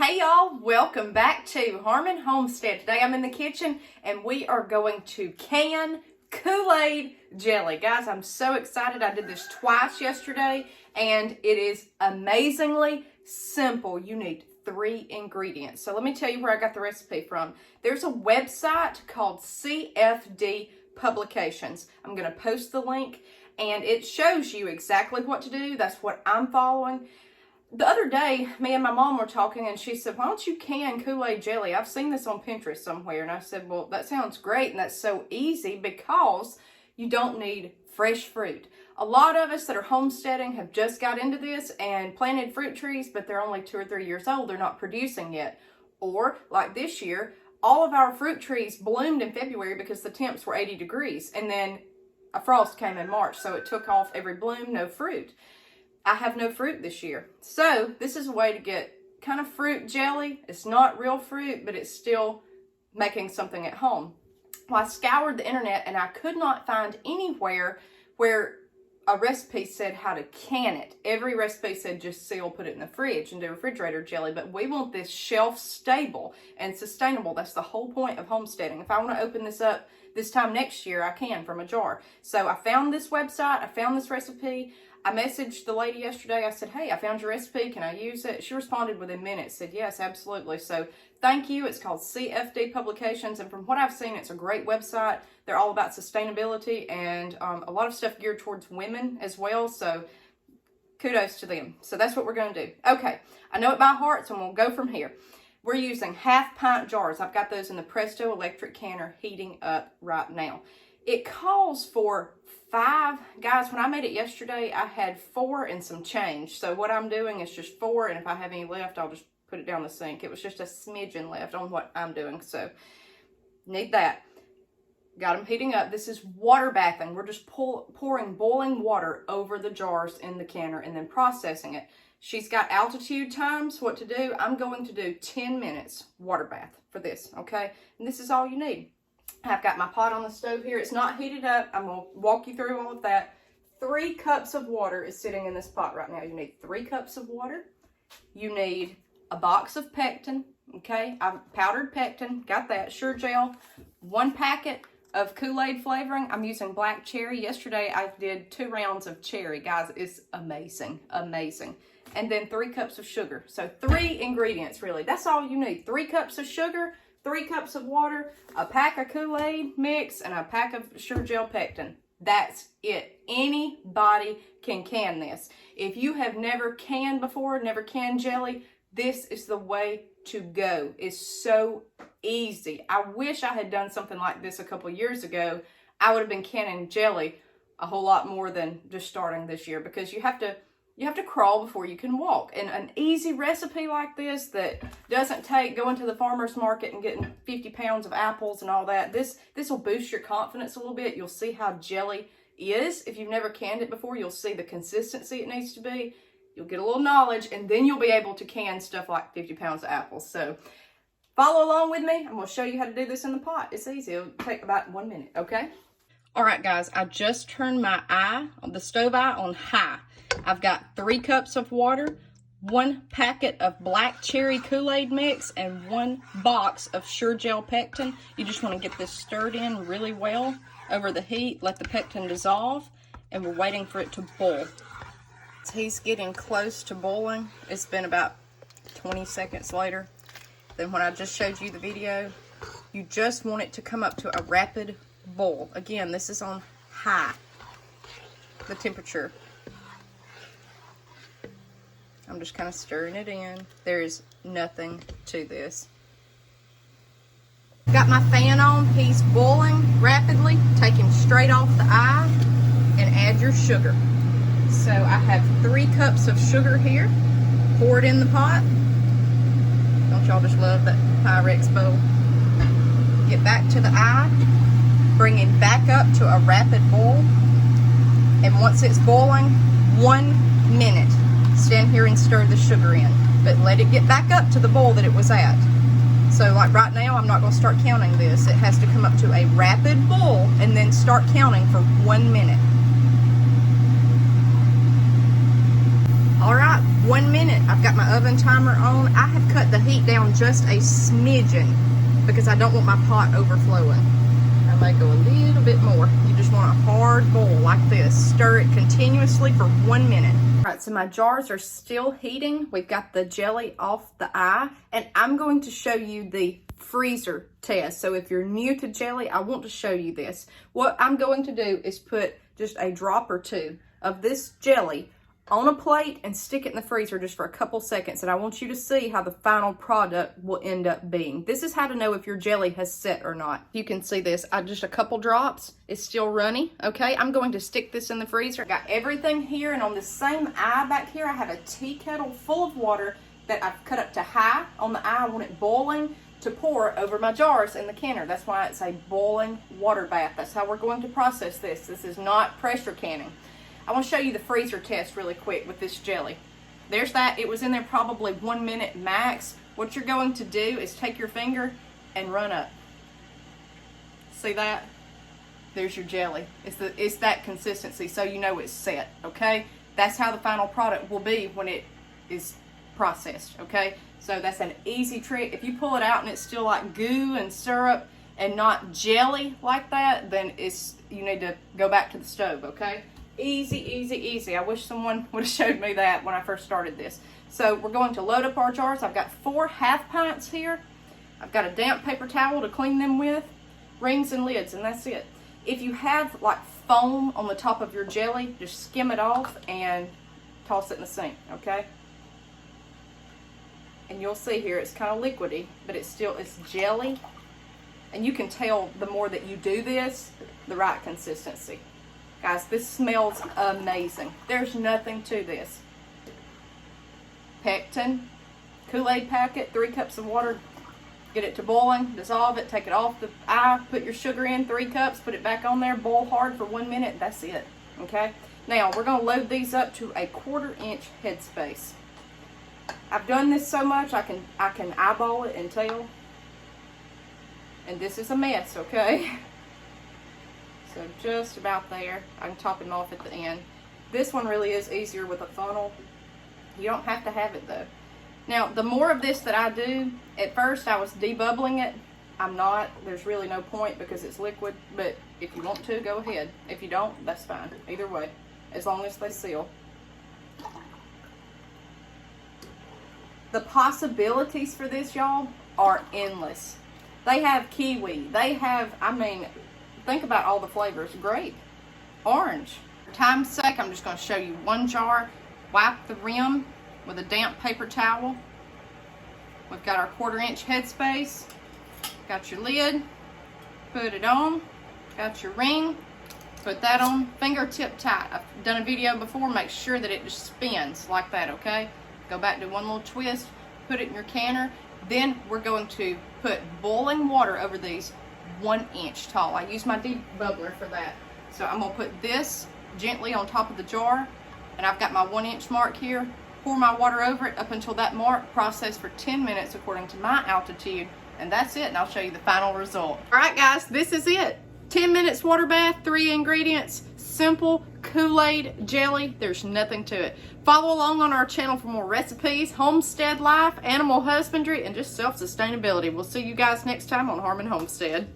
Hey y'all, welcome back to Homestead. Today I'm in the kitchen and we are going to can Kool-Aid jelly. Guys, I'm so excited. I did this twice yesterday and it is amazingly simple. You need 3 ingredients. So let me tell you where I got the recipe from. There's a website called CFD Publications. I'm going to post the link and it shows you exactly what to do. That's what I'm following. The other day, me and my mom were talking and she said, why don't you can Kool-Aid jelly? I've seen this on Pinterest somewhere. And I said, well, that sounds great and that's so easy because you don't need fresh fruit. A lot of us that are homesteading have just got into this and planted fruit trees, but they're only 2 or 3 years old. They're not producing yet. Or like this year, all of our fruit trees bloomed in February because the temps were 80 degrees. And then a frost came in March, so it took off every bloom, no fruit. I have no fruit this year. So this is a way to get kind of fruit jelly. It's not real fruit, but it's still making something at home. Well, I scoured the internet and I could not find anywhere where a recipe said how to can it. Every recipe said just seal, put it in the fridge and do refrigerator jelly, but we want this shelf stable and sustainable. That's the whole point of homesteading. If I want to open this up this time next year, I can from a jar. So I found this website, I found this recipe. I messaged the lady yesterday. I said, hey, I found your recipe. Can I use it? She responded within minutes, said, yes, absolutely. So thank you. It's called CFD Publications. And from what I've seen, it's a great website. They're all about sustainability and a lot of stuff geared towards women as well. So kudos to them. So that's what we're going to do. Okay, I know it by heart, so we'll go from here. We're using 1/2 pint jars. I've got those in the Presto electric canner heating up right now. It calls for 5. Guys, when I made it yesterday, I had 4 and some change. So what I'm doing is just 4, and if I have any left, I'll just put it down the sink. It was just a smidgen left on what I'm doing, so need that. Got them heating up. This is water bathing. We're just pouring boiling water over the jars in the canner and then processing it. She's got altitude times, what to do. I'm going to do 10 minutes water bath for this, okay? And this is all you need. I've got my pot on the stove here. It's not heated up. I'm going to walk you through all of that. 3 cups of water is sitting in this pot right now. You need 3 cups of water. You need a box of pectin, okay? I've powdered pectin, got that. Sure Gel. 1 packet of Kool-Aid flavoring. I'm using black cherry. Yesterday I did 2 rounds of cherry. Guys, it's amazing, amazing. And then 3 cups of sugar. So 3 ingredients really. That's all you need. 3 cups of sugar, 3 cups of water, a pack of Kool-Aid mix, and a pack of Sure Gel pectin. That's it. Anybody can this. If you have never canned before, never canned jelly, this is the way to go. It's so easy. I wish I had done something like this a couple years ago. I would have been canning jelly a whole lot more than just starting this year, because you have to crawl before you can walk. And an easy recipe like this that doesn't take going to the farmer's market and getting 50 pounds of apples and all that, this will boost your confidence a little bit. You'll see how jelly is. If you've never canned it before, you'll see the consistency it needs to be. You'll get a little knowledge, and then you'll be able to can stuff like 50 pounds of apples. So follow along with me. I'm going to show you how to do this in the pot. It's easy. It'll take about 1 minute, okay? All right, guys, I just turned my the stove eye on high. I've got 3 cups of water, 1 packet of black cherry Kool-Aid mix, and 1 box of Sure Gel pectin. You just want to get this stirred in really well over the heat. Let the pectin dissolve, and we're waiting for it to boil. So he's getting close to boiling. It's been about 20 seconds later than when I just showed you the video. You just want it to come up to a rapid boil. Again, this is on high, the temperature. I'm just kind of stirring it in. There is nothing to this. Got my fan on. He's boiling rapidly. Take him straight off the eye and add your sugar. So I have 3 cups of sugar here. Pour it in the pot. Don't y'all just love that Pyrex bowl? Get back to the eye. Bring it back up to a rapid boil. And once it's boiling, 1 minute. Stand here and stir the sugar in, but let it get back up to the boil that it was at. So like right now, I'm not going to start counting this. It has to come up to a rapid boil and then start counting for 1 minute. All right, 1 minute. I've got my oven timer on. I have cut the heat down just a smidgen because I don't want my pot overflowing. I may go a little bit more. You just want a hard boil like this. Stir it continuously for 1 minute. All right, so my jars are still heating. We've got the jelly off the eye, and I'm going to show you the freezer test. So if you're new to jelly, I want to show you this. What I'm going to do is put just a drop or two of this jelly on a plate and stick it in the freezer just for a couple seconds, and I want you to see how the final product will end up being. This is how to know if your jelly has set or not. You can see this, just a couple drops, it's still runny, okay? I'm going to stick this in the freezer. Got everything here, and on the same eye back here, I have a tea kettle full of water that I've cut up to high. On the eye, I want it boiling to pour over my jars in the canner. That's why it's a boiling water bath. That's how we're going to process this. This is not pressure canning. I want to show you the freezer test really quick with this jelly. There's that. It was in there probably 1 minute max. What you're going to do is take your finger and run up. See that? There's your jelly. It's that consistency, so you know it's set, okay? That's how the final product will be when it is processed, okay? So that's an easy trick. If you pull it out and it's still like goo and syrup and not jelly like that, then you need to go back to the stove, okay? Easy, easy, easy. I wish someone would have showed me that when I first started this. So we're going to load up our jars. I've got 4 half pints here. I've got a damp paper towel to clean them with, rings and lids, and that's it. If you have like foam on the top of your jelly, just skim it off and toss it in the sink, okay? And you'll see here, it's kind of liquidy, but it's jelly. And you can tell the more that you do this, the right consistency. Guys, this smells amazing. There's nothing to this. Pectin, Kool-Aid packet, 3 cups of water. Get it to boiling, dissolve it, take it off the eye, put your sugar in, 3 cups, put it back on there, boil hard for 1 minute, that's it, okay? Now, we're gonna load these up to a 1/4 inch headspace. I've done this so much, I can eyeball it and tell. And this is a mess, okay? So just about there. I can top them off at the end. This one really is easier with a funnel. You don't have to have it though. Now, the more of this that I do, at first I was debubbling it. I'm not. There's really no point because it's liquid, but if you want to, go ahead. If you don't, that's fine. Either way, as long as they seal. The possibilities for this, y'all, are endless. They have kiwi. They have, think about all the flavors. Grape, orange. For time's sake, I'm just going to show you 1 jar. Wipe the rim with a damp paper towel. We've got our 1/4 inch headspace. Got your lid. Put it on. Got your ring. Put that on. Fingertip tight. I've done a video before. Make sure that it just spins like that, okay? Go back to 1 little twist. Put it in your canner. Then we're going to put boiling water over these 1 inch tall. I use my debubbler for that. So I'm going to put this gently on top of the jar, and I've got my 1 inch mark here. Pour my water over it up until that mark. Process for 10 minutes according to my altitude, and that's it, and I'll show you the final result. All right, guys, this is it. 10 minutes water bath, 3 ingredients, simple Kool-Aid jelly. There's nothing to it. Follow along on our channel for more recipes, homestead life, animal husbandry, and just self-sustainability. We'll see you guys next time on Harmon Homestead.